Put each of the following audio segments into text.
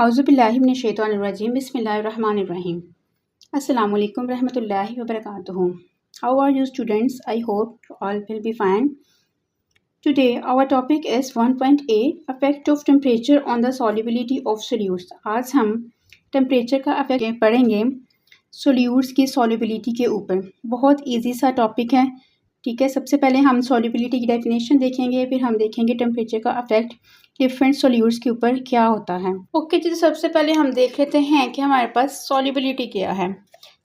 औज़ुबिल्लाहि मिनश्शैतानिर्रजीम बिस्मिल्लाहिर्रहमानिर्रहीम। अस्सलामु अलैकुम रहमतुल्लाहि व बरकातुहू। How are you students? I hope you all will be fine. Today our topic is 1.8 effect of temperature on the solubility of solutes. आज हम temperature का इफेक्ट पढ़ेंगे सोल्यूट्स की सॉल्युबिलिटी के ऊपर। बहुत इजी सा टॉपिक है, ठीक है। सबसे पहले हम सॉल्युबिलिटी की डेफिनेशन देखेंगे, फिर हम देखेंगे टेम्परेचर का इफेक्ट डिफरेंट सोल्यूट्स के ऊपर क्या होता है। ओके जी, सबसे पहले हम देख लेते हैं कि हमारे पास सॉल्युबिलिटी क्या है।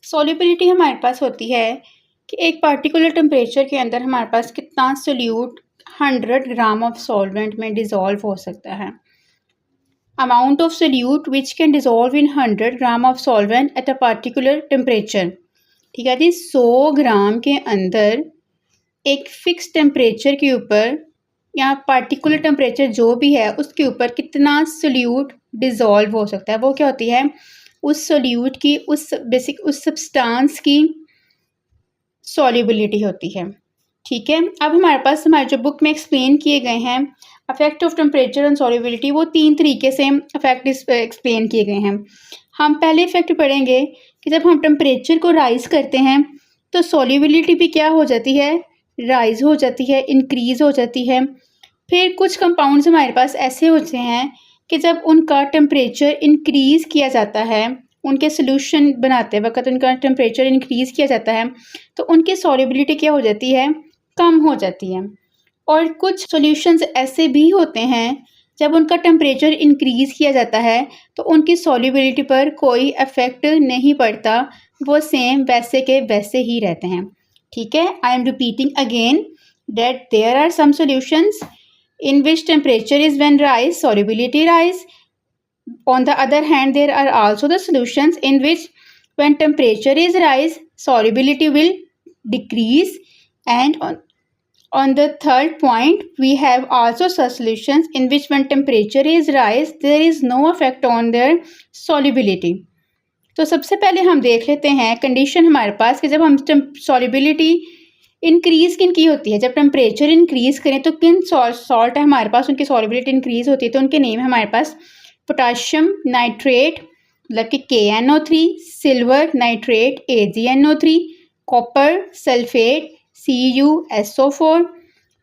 सॉल्युबिलिटी हमारे पास होती है कि एक पार्टिकुलर टेम्परेचर के अंदर हमारे पास कितना सोल्यूट 100 ग्राम ऑफ सॉल्वेंट में डिज़ोल्व हो सकता है। Amount of solute which can dissolve in 100 gram of solvent at a particular temperature. ठीक है जी, 100 ग्राम के अंदर एक फिक्स टेम्परेचर के ऊपर या पार्टिकुलर टेम्परेचर जो भी है उसके ऊपर कितना सोल्यूट डिज़ोल्व हो सकता है। वो क्या होती है, उस सोल्यूट की उस सब्सटेंस की सॉल्युबिलिटी होती है। ठीक है, अब हमारे पास हमारे जो बुक में एक्सप्लेन किए गए हैं affect of temperature on solubility, वो 3 तरीके से अफेक्ट एक्सप्लेन किए गए हैं। हम पहले इफेक्ट पढ़ेंगे कि जब हम टेम्परेचर को राइज़ करते हैं तो सॉल्युबिलिटी भी क्या हो जाती है, राइज़ हो जाती है, इंक्रीज़ हो जाती है। फिर कुछ कंपाउंड्स हमारे पास ऐसे होते हैं कि जब उनका टेम्परेचर इंक्रीज़ किया जाता है, उनके सोल्यूशन बनाते वक्त उनका टेम्परेचर इंक्रीज़ किया जाता है तो उनकी सॉल्युबिलिटी क्या हो जाती है, कम हो जाती है। और कुछ सॉल्यूशंस ऐसे भी होते हैं जब उनका टेम्परेचर इंक्रीज़ किया जाता है तो उनकी सॉल्युबिलिटी पर कोई इफ़ेक्ट नहीं पड़ता, वो सेम वैसे के वैसे ही रहते हैं। ठीक है, I am repeating again that there are some solutions in which temperature is when rise, solubility rise. On the other hand, there are also the solutions in which when temperature is rise, solubility will decrease. And on the third point, we have also such solutions in which when temperature is rise, there is no effect on their solubility. तो सबसे पहले हम देख लेते हैं condition हमारे पास कि जब हम सॉल्युबिलिटी इंक्रीज़ किन की होती है। जब टेम्परेचर इंक्रीज़ करें तो किन सॉल्ट है हमारे पास उनकी सॉल्युबिलिटी इंक्रीज़ होती है, तो उनके नेम है हमारे पास पोटाशियम नाइट्रेट मतलब कि KNO3, silver nitrate AgNO3, copper sulphate CuSO4,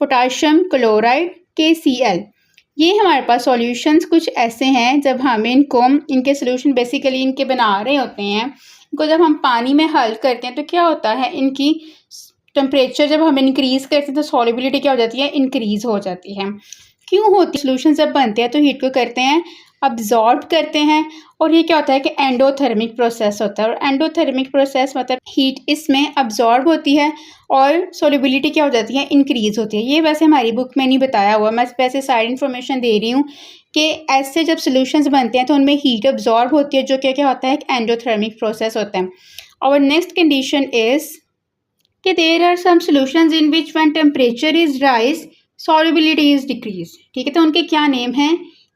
potassium chloride KCl। ये हमारे पास सॉल्यूशंस कुछ ऐसे हैं जब हम इनके सोल्यूशन बेसिकली इनके बना रहे होते हैं, इनको जब हम पानी में हल करते हैं तो क्या होता है, इनकी टेम्परेचर जब हम इंक्रीज़ करते हैं तो सॉल्युबिलिटी क्या हो जाती है, इंक्रीज़ हो जाती है। क्यों होती है, सोल्यूशन जब बनते हैं तो हीट को करते हैं, अब्जॉर्ब करते हैं, और ये क्या होता है कि एंडोथर्मिक प्रोसेस होता है। और एंडोथर्मिक प्रोसेस मतलब हीट इसमें अब्जॉर्ब होती है और सॉल्युबिलिटी क्या हो जाती है, इंक्रीज़ होती है। ये वैसे हमारी बुक में नहीं बताया हुआ, मैं वैसे साइड इन्फॉर्मेशन दे रही हूँ कि ऐसे जब सोल्यूशंस बनते हैं तो उनमें हीट अब्जॉर्ब होती है, जो क्या होता है, एक एंडोथर्मिक प्रोसेस होता है। और नेक्स्ट कंडीशन इज़ कि there are some solutions in which when temperature is rise, solubility is decrease। ठीक है, तो उनके क्या नेम हैं,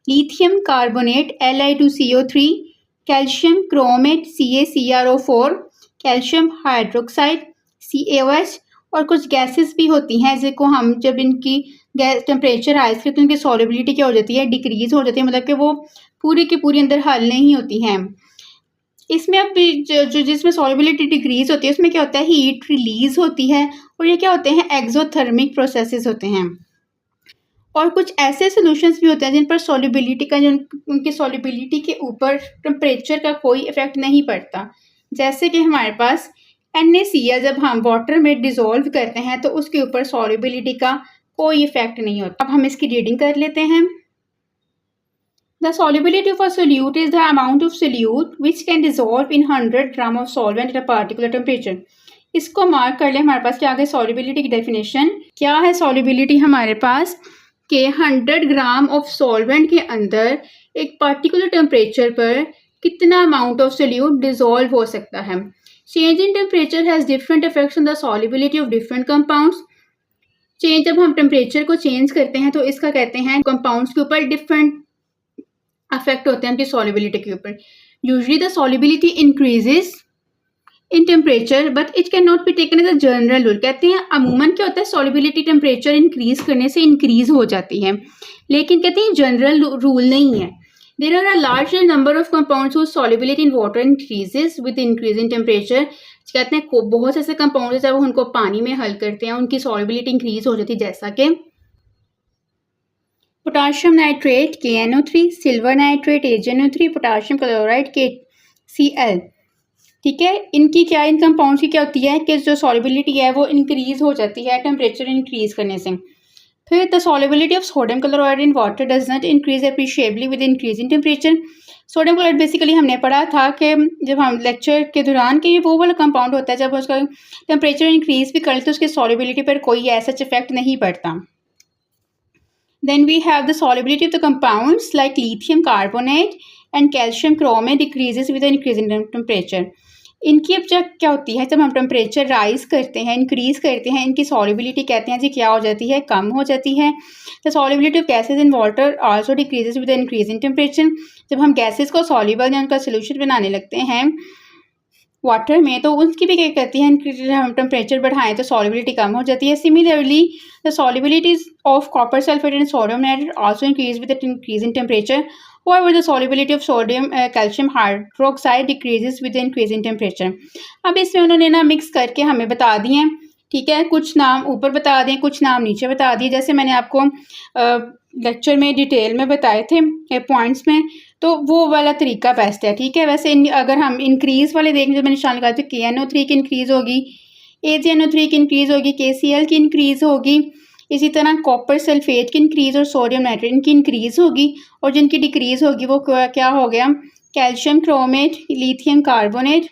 lithium carbonate Li2CO3, calcium chromate CaCrO4, calcium hydroxide CaOH, और कुछ गैसेस भी होती हैं जिनको हम जब इनकी गैस टेम्परेचर राइज करते हैं तो उनकी सॉल्युबिलिटी क्या हो जाती है, डिक्रीज़ हो जाती है, मतलब कि वो पूरी की पूरी अंदर हल नहीं होती हैं। इसमें अब जो जिसमें सॉल्युबिलिटी डिक्रीज़ होती है उसमें क्या होता है, हीट रिलीज़ होती है, और ये क्या होते हैं, एक्सोथर्मिक प्रोसेसेस होते हैं। और कुछ ऐसे सॉल्यूशंस भी होते हैं जिन पर सॉल्युबिलिटी का उनकी सॉल्युबिलिटी के ऊपर टेम्परेचर का कोई इफेक्ट नहीं पड़ता। जैसे कि हमारे पास NaCl जब हम वाटर में डिज़ोल्व करते हैं तो उसके ऊपर सॉल्युबिलिटी का कोई इफेक्ट नहीं होता। अब हम इसकी रीडिंग कर लेते हैं। The solubility of a solute is the amount of solute which can dissolve in 100 gram of solvent at a particular temperature. इसको मार्क कर ले, हमारे पास क्या आ गया, सॉल्युबिलिटी की डेफिनेशन क्या है। सॉल्युबिलिटी हमारे पास के 100 ग्राम ऑफ सॉल्वेंट के अंदर एक पर्टिकुलर टेम्परेचर पर कितना अमाउंट ऑफ सोल्यूट डिज़ोल्व हो सकता है। Change in temperature has different effects on the solubility of different compounds. जब हम टेम्परेचर को चेंज करते हैं तो इसका कहते हैं कंपाउंड्स के ऊपर डिफरेंट अफेक्ट होते हैं उनकी सॉल्युबिलिटी के ऊपर। Usually the solubility increases in temperature but it can not be taken as a general rule. कहते हैं अमूमन क्या होता है, सॉल्युबिलिटी टेम्परेचर इंक्रीज करने से इंक्रीज हो जाती है, लेकिन कहते हैं जनरल रूल नहीं है। There are a larger number of compounds whose solubility in water increases with increase in temperature. कहते हैं बहुत से ऐसे कंपाउंड्स जब उनको पानी में हल करते हैं उनकी सॉल्युबिलिटी इंक्रीज हो जाती है, जैसा कि potassium nitrate KNO3, silver nitrate AgNO3, potassium chloride KCl। ठीक है, इनकी क्या, इन कंपाउंड्स की क्या होती है कि जो सॉल्युबिलिटी है वो इंक्रीज हो जाती है टेम्परेचर इंक्रीज करने से। फिर the solubility of sodium chloride in water does not increase appreciably with increase in temperature. Sodium chloride basically हमने पढ़ा था कि जब हम लेक्चर के दौरान कि वो वाला कंपाउंड होता है जब उसका टेम्परेचर इंक्रीज भी करें तो उसकी सॉल्युबिलिटी पर कोई ऐसा इफेक्ट नहीं पड़ता। Then we have the solubility of the compounds like lithium carbonate and calcium chromate decreases with the increase in temperature. इनकी अब जब क्या होती है, जब हम टेम्परेचर राइज करते हैं, इंक्रीज करते हैं, इनकी सॉल्युबिलिटी कहते हैं जी क्या हो जाती है, कम हो जाती है। The solubility of gases in water also decreases with increase in temperature. जब हम गैसेज को सॉल्युबल या उनका सोल्यूशन बनाने लगते हैं वाटर में तो उसकी भी क्या कहती है, हम टेम्परेचर बढ़ाएं तो सॉल्युबिलिटी कम हो जाती है। Similarly the solubilities of copper sulphate and sodium nitrate also increase with increase in temperature. However, the solubility of sodium calcium hydroxide decreases with the increase in temperature. अब इसमें उन्होंने ना मिक्स करके हमें बता दिए हैं, ठीक है, कुछ नाम ऊपर बता दें, कुछ नाम नीचे बता दिए, जैसे मैंने आपको लेक्चर में डिटेल में बताए थे पॉइंट्स में, तो वो वाला तरीका बेस्ट है। ठीक है, वैसे अगर हम इंक्रीज़ वाले देखें जो मैंने निशान लगाया तो KNO3 की इंक्रीज़ होगी, AgNO3 की इंक्रीज़ होगी, KCl की इंक्रीज़ होगी, इसी तरह कॉपर सल्फेट की इंक्रीज़ और सोडियम नाइट्रेट की इंक्रीज़ होगी, और जिनकी डिक्रीज़ होगी वो क्या हो गया, calcium chromate, lithium carbonate,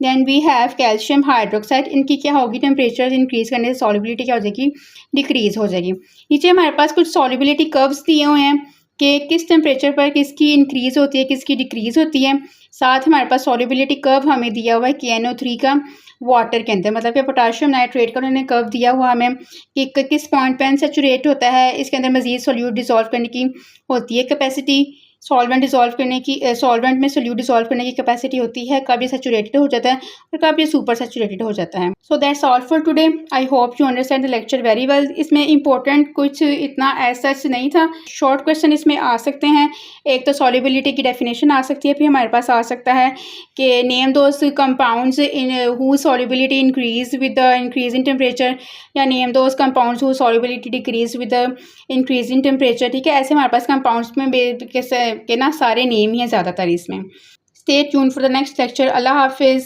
then we have calcium hydroxide. इनकी क्या होगी, टेम्परेचर इंक्रीज़ करने से सॉल्युबिलिटी क्या हो जाएगी, डिक्रीज़ हो जाएगी। नीचे हमारे पास कुछ सॉल्युबिलिटी कर्व्स दिए हुए हैं कि किस टेम्परेचर पर किसकी इंक्रीज़ होती है, किसकी डिक्रीज़ होती है। साथ हमारे पास सॉल्युबिलिटी कर्व हमें दिया हुआ है KNO3 का वाटर के अंदर, मतलब कि पोटाशियम नाइट्रेट का उन्होंने कर्व दिया हुआ हमें कि किस पॉइंट पे अनसैचुरेट होता है, इसके अंदर मजीद सोल्यूट डिसॉल्व करने की होती है कैपेसिटी, सॉल्वेंट डिसॉल्व करने की सॉल्वेंट में सोल्यूट डिसॉल्व करने की कैपेसिटी होती है, कब ये सैचुरेटेड हो जाता है और कब ये सुपर सैचुरेटेड हो जाता है। So that's all for today. I hope you understand the lecture very well. इसमें इंपॉर्टेंट कुछ इतना ऐसा नहीं था, शॉर्ट क्वेश्चन इसमें आ सकते हैं। एक तो सॉल्युबिलिटी की डेफिनेशन आ सकती है, फिर हमारे पास आ सकता है कि name those compounds in who solubility increase with the increase in temperature, या name those compounds who solubility decrease with the increase in temperature. ठीक है, ऐसे हमारे पास कंपाउंड्स में के ना सारे नेम ही हैं ज़्यादातर इसमें। Stay tuned for the next lecture. Allah हाफिज़।